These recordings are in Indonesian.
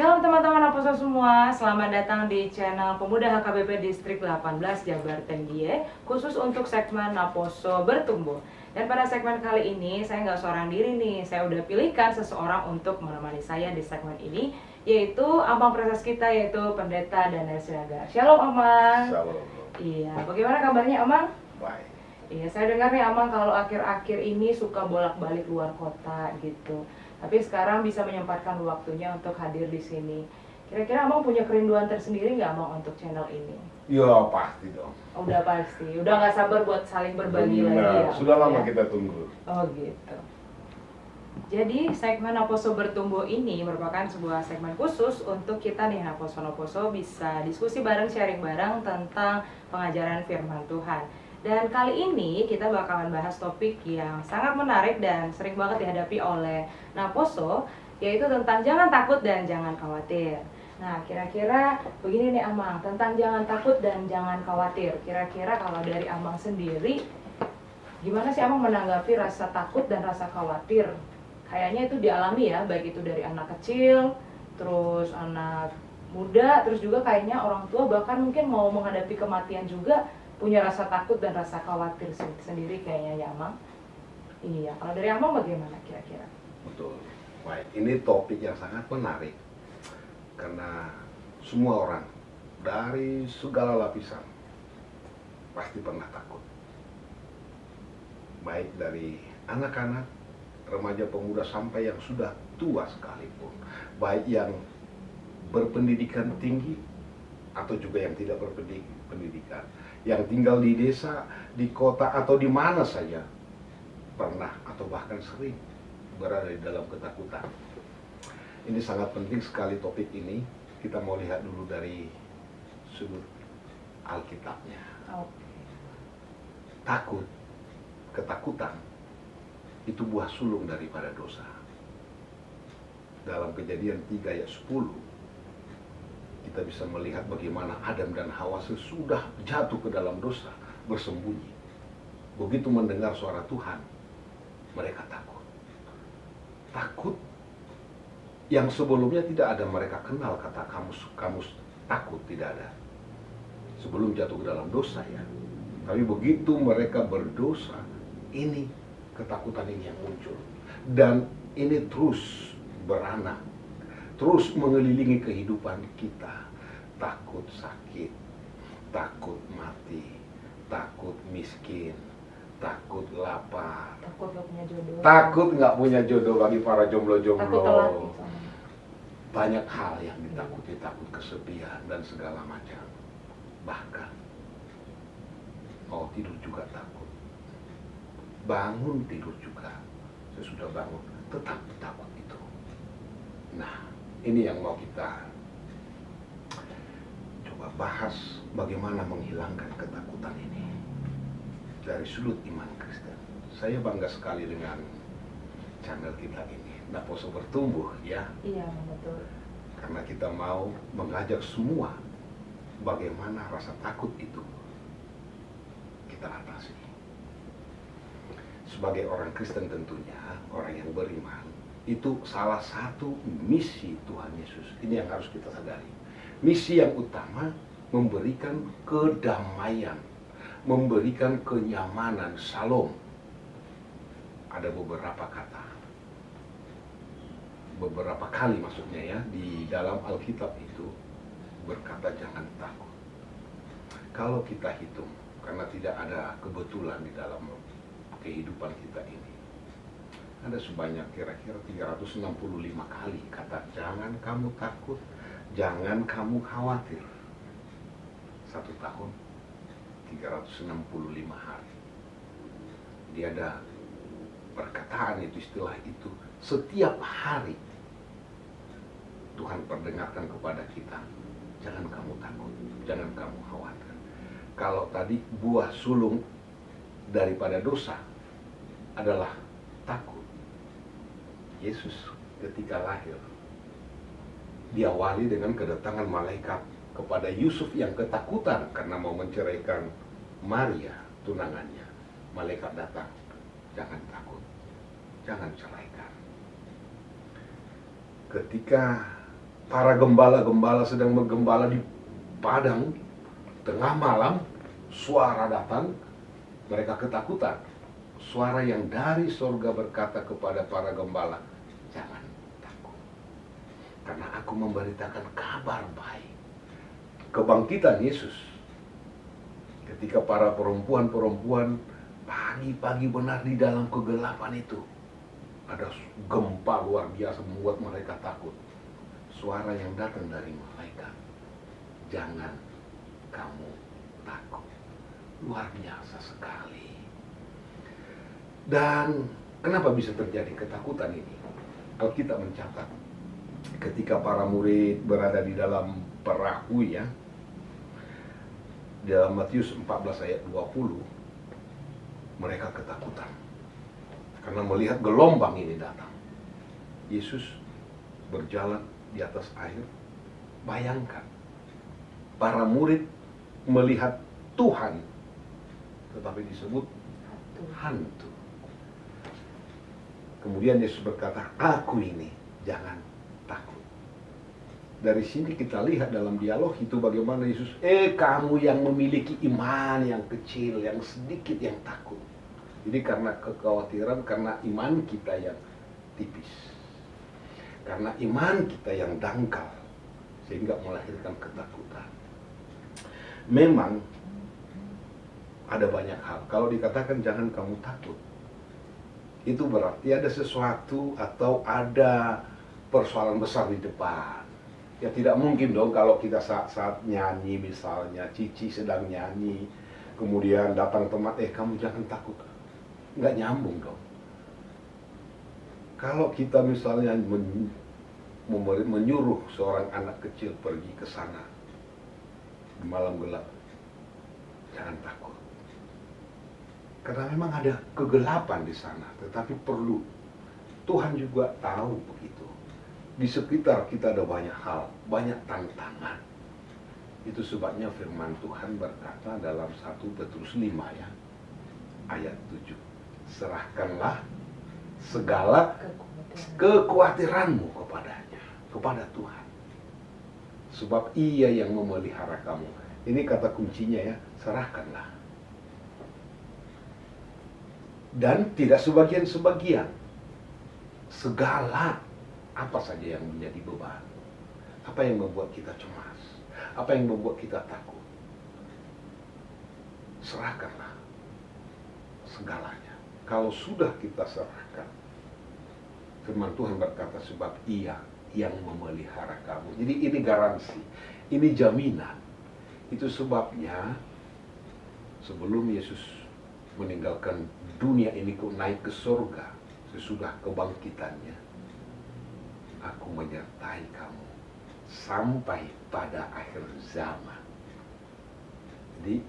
Shalom teman-teman Aposo semua, selamat datang di channel Pemuda HKBP Distrik 18 Jabar Tendiye, khusus untuk segmen Aposo Bertumbuh. Dan pada segmen kali ini saya nggak seorang diri nih, saya udah pilihkan seseorang untuk menemani saya di segmen ini, yaitu Amang Presas kita, yaitu Pendeta Daniel Siregar. Shalom Amang. Shalom. Iya, bagaimana kabarnya Amang? Baik. Iya, saya dengar nih Amang kalau akhir-akhir ini suka bolak-balik luar kota gitu. Tapi sekarang bisa menyempatkan waktunya untuk hadir di sini. Kira-kira Amang punya kerinduan tersendiri nggak Amang untuk channel ini? Ya pasti dong. Udah pasti, udah nggak sabar buat saling berbagi lagi ya. Sudah lama ya? kita tunggu. Oh gitu. Jadi segmen Aposo Bertumbuh ini merupakan sebuah segmen khusus untuk kita nih Aposo bisa diskusi bareng, sharing bareng tentang pengajaran firman Tuhan. Dan kali ini kita bakalan bahas topik yang sangat menarik dan sering banget dihadapi oleh Naposo, yaitu tentang jangan takut dan jangan khawatir. Nah, kira-kira begini nih Amang, tentang jangan takut dan jangan khawatir. Kira-kira kalau dari Amang sendiri, gimana sih Amang menanggapi rasa takut dan rasa khawatir? Kayaknya itu dialami ya, baik itu dari anak kecil, terus anak muda, terus juga kayaknya orang tua bahkan mungkin mau menghadapi kematian juga punya rasa takut dan rasa khawatir sendiri kayaknya ya Amang. Iya, kalau dari Amang bagaimana kira-kira? Betul. Baik, ini topik yang sangat menarik karena semua orang dari segala lapisan pasti pernah takut. Baik dari anak-anak, remaja, pemuda sampai yang sudah tua sekalipun, baik yang berpendidikan tinggi atau juga yang tidak berpendidikan, yang tinggal di desa, di kota atau di mana saja pernah atau bahkan sering berada di dalam ketakutan. Ini sangat penting sekali topik ini. Kita mau lihat dulu dari sudut Alkitabnya. Takut, ketakutan itu buah sulung daripada dosa. Dalam Kejadian 3 ayat 10 kita bisa melihat bagaimana Adam dan Hawa sesudah jatuh ke dalam dosa bersembunyi. Begitu mendengar suara Tuhan, mereka takut. Takut yang sebelumnya tidak ada mereka kenal kata kamus takut, tidak ada. Sebelum jatuh ke dalam dosa ya. Tapi begitu mereka berdosa, ini ketakutan ini yang muncul. Dan ini terus beranak, terus mengelilingi kehidupan kita. Takut sakit, takut mati, takut miskin, takut lapar, Takut gak punya jodoh. takut nggak punya jodoh bagi para Takut telat jomblo-jomblo. misalnya. Banyak hal yang ditakuti, takut kesepian dan segala macam. Bahkan mau tidur juga takut, bangun tidur juga. Sesudah bangun tetap takut itu. Nah, ini yang mau kita coba bahas, bagaimana menghilangkan ketakutan ini dari sudut iman Kristen. Saya bangga sekali dengan channel kita ini, Naposo Bertumbuh ya. Iya, betul. Karena kita mau mengajak semua bagaimana rasa takut itu kita atasi. Sebagai orang Kristen tentunya, orang yang beriman, itu salah satu misi Tuhan Yesus. Ini yang harus kita sadari. Misi yang utama memberikan kedamaian, memberikan kenyamanan, shalom. Ada beberapa kata, beberapa kali maksudnya ya, di dalam Alkitab itu berkata jangan takut. Kalau kita hitung, karena tidak ada kebetulan di dalam kehidupan kita ini, ada sebanyak kira-kira 365 kali kata jangan kamu takut, jangan kamu khawatir. 1 tahun 365 hari. Dia ada perkataan itu, istilah itu setiap hari Tuhan perdengarkan kepada kita, jangan kamu takut, jangan kamu khawatir. Kalau tadi buah sulung daripada dosa adalah takut. Yesus ketika lahir diawali dengan kedatangan malaikat kepada Yusuf yang ketakutan karena mau menceraikan Maria, tunangannya. Malaikat datang, jangan takut, jangan ceraikan. Ketika para gembala-gembala sedang menggembala di padang, tengah malam, suara datang, mereka ketakutan. Suara yang dari sorga berkata kepada para gembala, jangan takut, karena aku memberitakan kabar baik, kebangkitan Yesus. Ketika para perempuan-perempuan pagi-pagi benar di dalam kegelapan itu, ada gempa luar biasa membuat mereka takut. Suara yang datang dari malaikat, jangan kamu takut. Luar biasa sekali. Dan kenapa bisa terjadi ketakutan ini? Alkitab mencatat ketika para murid berada di dalam perahu ya, dalam Matius 14 ayat 20, mereka ketakutan karena melihat gelombang ini datang. Yesus berjalan di atas air. Bayangkan, para murid melihat Tuhan, tetapi disebut hantu. Kemudian Yesus berkata, aku ini, jangan takut. Dari sini kita lihat dalam dialog itu bagaimana Yesus, kamu yang memiliki iman yang kecil, yang sedikit, yang takut. Jadi karena kekhawatiran, karena iman kita yang tipis, karena iman kita yang dangkal, sehingga melahirkan ketakutan. Memang ada banyak hal. Kalau dikatakan jangan kamu takut, itu berarti ada sesuatu atau ada persoalan besar di depan. Ya tidak mungkin dong kalau kita saat nyanyi misalnya, Cici sedang nyanyi, kemudian datang teman, kamu jangan takut. Nggak nyambung dong. Kalau kita misalnya menyuruh seorang anak kecil pergi ke sana di malam gelap, jangan takut. Karena memang ada kegelapan di sana, tetapi perlu. Tuhan juga tahu begitu. Di sekitar kita ada banyak hal, banyak tantangan. Itu sebabnya firman Tuhan berkata dalam 1 Petrus 5 ya, ayat 7. Serahkanlah segala kekhawatiranmu kepadanya, kepada Tuhan. Sebab Ia yang memelihara kamu. Ini kata kuncinya ya, serahkanlah. Dan tidak sebagian-sebagian. Segala apa saja yang menjadi beban. Apa yang membuat kita cemas. Apa yang membuat kita takut. Serahkanlah segalanya. Kalau sudah kita serahkan, firman Tuhan berkata sebab Ia yang memelihara kamu. Jadi ini garansi, ini jaminan. Itu sebabnya sebelum Yesus meninggalkan dunia ini naik ke surga sesudah kebangkitannya, aku menyertai kamu sampai pada akhir zaman. Jadi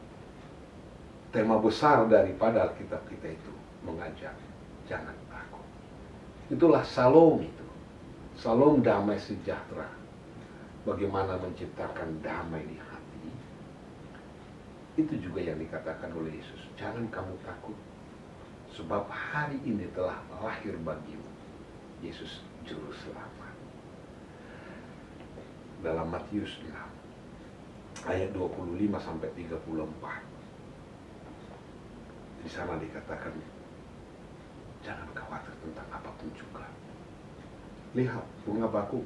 tema besar daripada Alkitab kita itu mengajak jangan takut. Itulah Shalom itu. Shalom, damai sejahtera. Bagaimana menciptakan damai di hati. Itu juga yang dikatakan oleh Yesus. Jangan kamu takut. Sebab hari ini telah lahir bagimu Yesus Juru Selamat. Dalam Matius 6 ayat 25 sampai 34. Di sana dikatakan jangan khawatir tentang apapun juga. Lihat bunga bakung,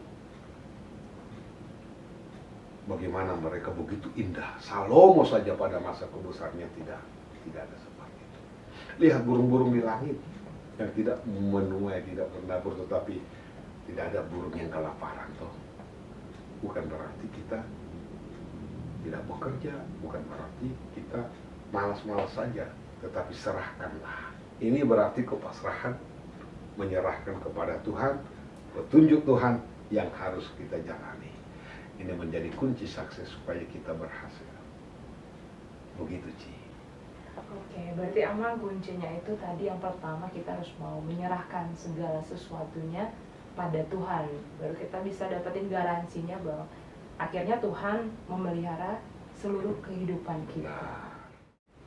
bagaimana mereka begitu indah. Salomo saja pada masa kebesarannya tidak ada seperti itu. Lihat burung-burung di langit yang tidak menuai, tidak bernabur, tetapi tidak ada burung yang kelaparan toh. Bukan berarti kita tidak bekerja, bukan berarti kita malas-malas saja, tetapi serahkanlah. Ini berarti kepasrahan, menyerahkan kepada Tuhan, petunjuk Tuhan yang harus kita jalani. Ini menjadi kunci sukses supaya kita berhasil. Begitu, Ci. Oke, berarti amal kuncinya itu tadi yang pertama kita harus mau menyerahkan segala sesuatunya pada Tuhan. Baru kita bisa dapetin garansinya bahwa akhirnya Tuhan memelihara seluruh kehidupan kita.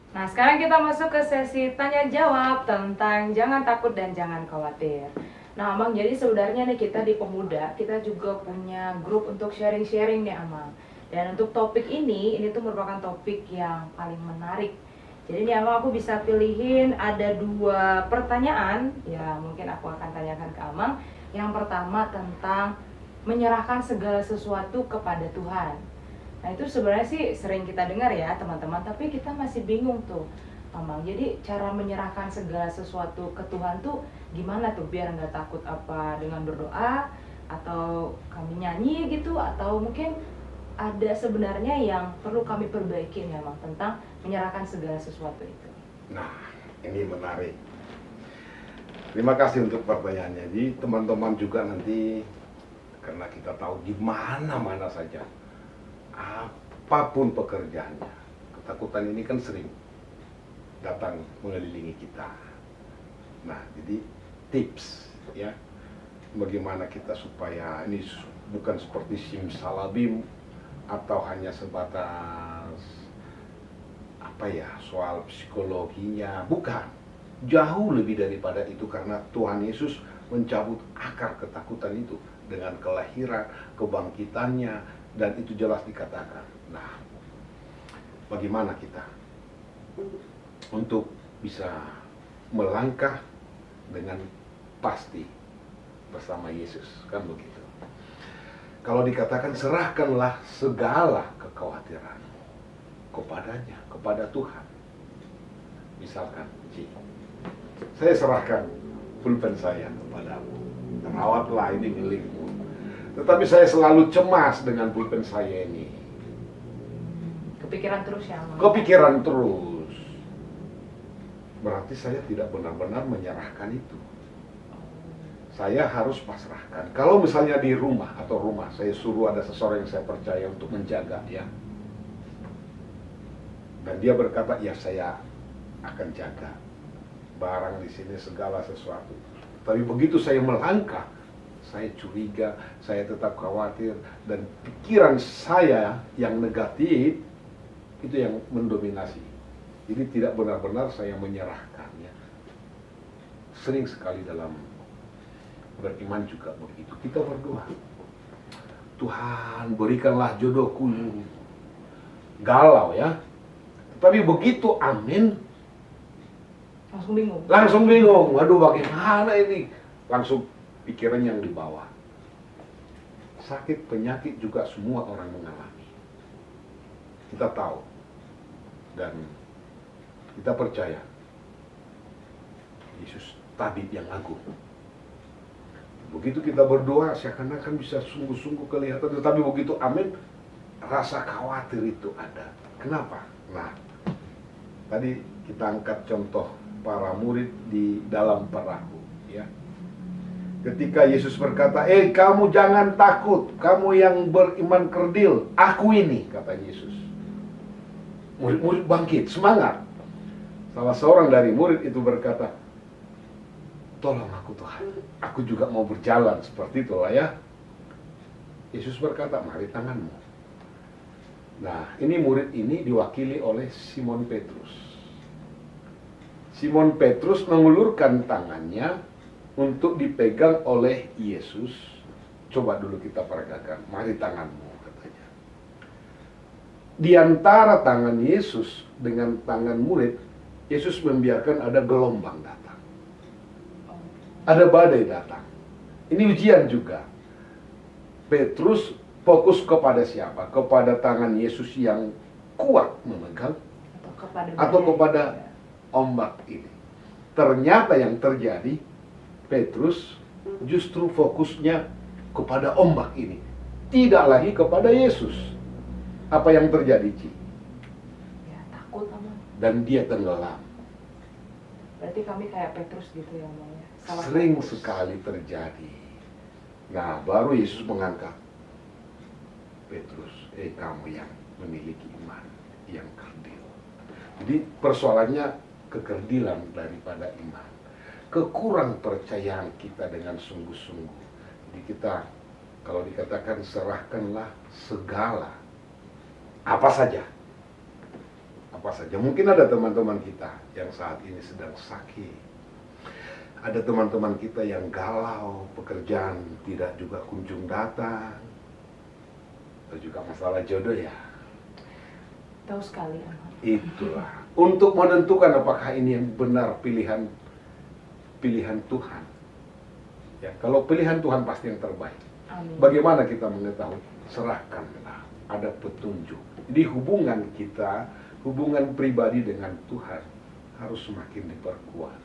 Nah, sekarang kita masuk ke sesi tanya jawab tentang jangan takut dan jangan khawatir. Nah, Amang, jadi sebenarnya nih kita di Pemuda, kita juga punya grup untuk sharing-sharing nih, Amang. Dan untuk topik ini tuh merupakan topik yang paling menarik. Jadi nih, Amang, aku bisa pilihin ada 2 pertanyaan, ya mungkin aku akan tanyakan ke Amang. Yang pertama tentang menyerahkan segala sesuatu kepada Tuhan. Nah, itu sebenarnya sih sering kita dengar ya, teman-teman, tapi kita masih bingung tuh, Amang. Jadi cara menyerahkan segala sesuatu ke Tuhan tuh gimana tuh biar nggak takut, apa dengan berdoa atau kami nyanyi gitu, atau mungkin ada sebenarnya yang perlu kami perbaiki ya, Amang, tentang menyerahkan segala sesuatu itu. Nah, ini menarik. Terima kasih untuk pertanyaannya. Jadi teman-teman juga nanti, karena kita tahu di mana-mana saja, apapun pekerjaannya, ketakutan ini kan sering datang mengelilingi kita. Nah, jadi tips ya, bagaimana kita supaya ini bukan seperti simsalabim atau hanya sebatas apa ya, soal psikologinya, bukan. Jauh lebih daripada itu, karena Tuhan Yesus mencabut akar ketakutan itu dengan kelahiran, kebangkitannya, dan itu jelas dikatakan. Nah, bagaimana kita untuk bisa melangkah dengan pasti bersama Yesus, kan begitu. Kalau dikatakan serahkanlah segala kekhawatiran kepadanya, kepada Tuhan. Misalkan, saya serahkan pulpen saya kepadamu, rawatlah, ini milikmu. Tetapi saya selalu cemas dengan pulpen saya ini. Kepikiran terus ya, Amang? Kepikiran terus. Berarti saya tidak benar-benar menyerahkan itu. Saya harus pasrahkan. Kalau misalnya di rumah atau rumah, saya suruh ada seseorang yang saya percaya untuk menjaga ya. Dan dia berkata, ya saya akan jaga barang di sini, segala sesuatu. Tapi begitu saya melangkah, saya curiga, saya tetap khawatir, dan pikiran saya yang negatif itu yang mendominasi. Jadi tidak benar-benar saya menyerahkannya. Sering sekali dalam beriman juga begitu. Kita berdoa, Tuhan berikanlah jodohku. Galau ya. Tapi begitu amin, langsung bingung. Waduh, bagaimana ini? Langsung pikiran yang di bawah. Sakit, penyakit juga semua orang mengalami. Kita tahu. Dan kita percaya Yesus tabib yang agung. Begitu kita berdoa, seakan-akan bisa sungguh-sungguh kelihatan. Tetapi begitu amin, rasa khawatir itu ada. Kenapa? Nah, tadi kita angkat contoh para murid di dalam perahu ya. Ketika Yesus berkata, kamu jangan takut, kamu yang beriman kerdil, aku ini, kata Yesus. Murid-murid bangkit, semangat. Salah seorang dari murid itu berkata, tolong aku Tuhan, aku juga mau berjalan seperti itulah ya. Yesus berkata, mari tanganmu. Nah, ini murid ini diwakili oleh Simon Petrus. Simon Petrus mengulurkan tangannya untuk dipegang oleh Yesus. Coba dulu kita peragakan, mari tanganmu, katanya. Di antara tangan Yesus dengan tangan murid, Yesus membiarkan ada gelombang datang. Ada badai datang. Ini ujian juga. Petrus fokus kepada siapa? Kepada tangan Yesus yang kuat memegang, atau kepada ombak ini. Ternyata yang terjadi, Petrus justru fokusnya kepada ombak ini, tidak lagi kepada Yesus. Apa yang terjadi, Ci? Ya, takut, Amang. Dan dia tenggelam. Berarti kami kayak Petrus gitu ya, Amang ya? Sering sekali terjadi. Nah, baru Yesus mengangkat Petrus, kamu yang memiliki iman yang kerdil. Jadi persoalannya kekerdilan daripada iman. Kekurang percayaan kita dengan sungguh-sungguh. Jadi kita, kalau dikatakan serahkanlah segala, apa saja. Apa saja. Mungkin ada teman-teman kita yang saat ini sedang sakit. Ada teman-teman kita yang galau, pekerjaan tidak juga kunjung datang. Atau juga masalah jodoh ya. Tahu sekali, Amang. Itulah. Untuk menentukan apakah ini yang benar pilihan Tuhan. Ya, kalau pilihan Tuhan pasti yang terbaik. Amin. Bagaimana kita mengetahui? Serahkanlah, ada petunjuk. Jadi hubungan kita, hubungan pribadi dengan Tuhan harus semakin diperkuat.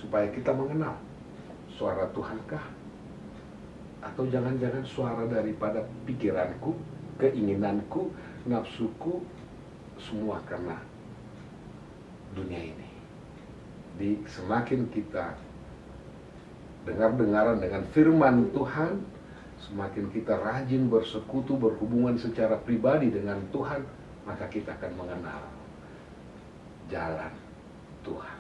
Supaya kita mengenal suara Tuhankah? Atau jangan-jangan suara daripada pikiranku, keinginanku, nafsuku, semua karena dunia ini. Jadi semakin kita dengar-dengaran dengan firman Tuhan, semakin kita rajin bersekutu, berhubungan secara pribadi dengan Tuhan, maka kita akan mengenal jalan Tuhan.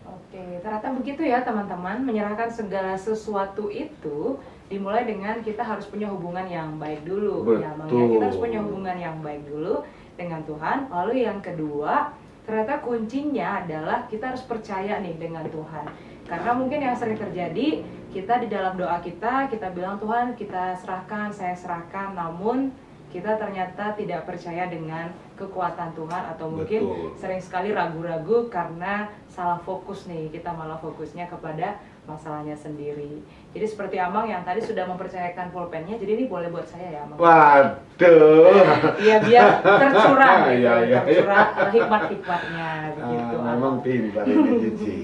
Oke, ternyata begitu ya teman-teman, menyerahkan segala sesuatu itu dimulai dengan kita harus punya hubungan yang baik dulu. Betul. Ya, Bang, ya, kita harus punya hubungan yang baik dulu dengan Tuhan. Lalu yang kedua, ternyata kuncinya adalah kita harus percaya nih dengan Tuhan. Karena mungkin yang sering terjadi, kita di dalam doa kita bilang Tuhan kita serahkan, saya serahkan, namun kita ternyata tidak percaya dengan kekuatan Tuhan, atau mungkin Betul. sering sekali ragu-ragu karena salah fokus nih, kita malah fokusnya kepada masalahnya sendiri. Jadi seperti Amang yang tadi sudah mempercayakan pulpennya, jadi ini boleh buat saya ya, Amang? Waduh. Iya, biar tercurah gitu, Iya, iya. tercurah hikmat-hikmatnya begitu. Memang Amang. pintar ini Cici.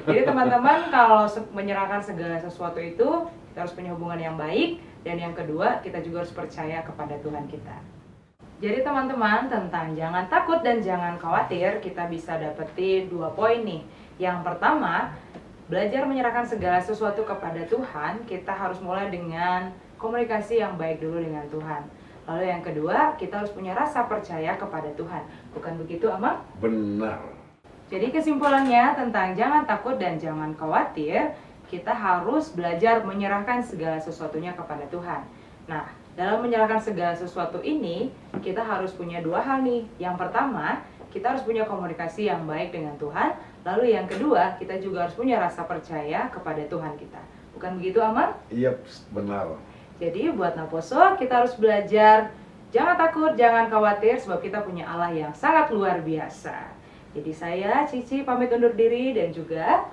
Jadi teman-teman, kalau menyerahkan segala sesuatu itu, kita harus punya hubungan yang baik, dan yang kedua, kita juga harus percaya kepada Tuhan kita. Jadi teman-teman, tentang jangan takut dan jangan khawatir, kita bisa dapetin 2 poin nih. Yang pertama, belajar menyerahkan segala sesuatu kepada Tuhan, kita harus mulai dengan komunikasi yang baik dulu dengan Tuhan. Lalu yang kedua, kita harus punya rasa percaya kepada Tuhan. Bukan begitu, Amang? Benar. Jadi kesimpulannya tentang jangan takut dan jangan khawatir, kita harus belajar menyerahkan segala sesuatunya kepada Tuhan. Nah, dalam menyerahkan segala sesuatu ini, kita harus punya 2 hal nih. Yang pertama, kita harus punya komunikasi yang baik dengan Tuhan. Lalu yang kedua, kita juga harus punya rasa percaya kepada Tuhan kita. Bukan begitu, Amang? Iya, benar. Jadi buat Naposo, kita harus belajar jangan takut, jangan khawatir, sebab kita punya Allah yang sangat luar biasa. Jadi saya, Cici, pamit undur diri, dan juga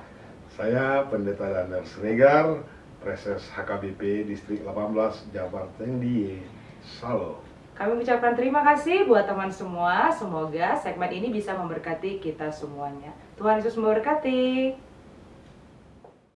Saya Pendeta Daniel Siregar, Preses HKBP Distrik 18 Jabar Tendiye, Salo. kami mengucapkan terima kasih buat teman semua. Semoga segmen ini bisa memberkati kita semuanya. Tuhan Yesus memberkati.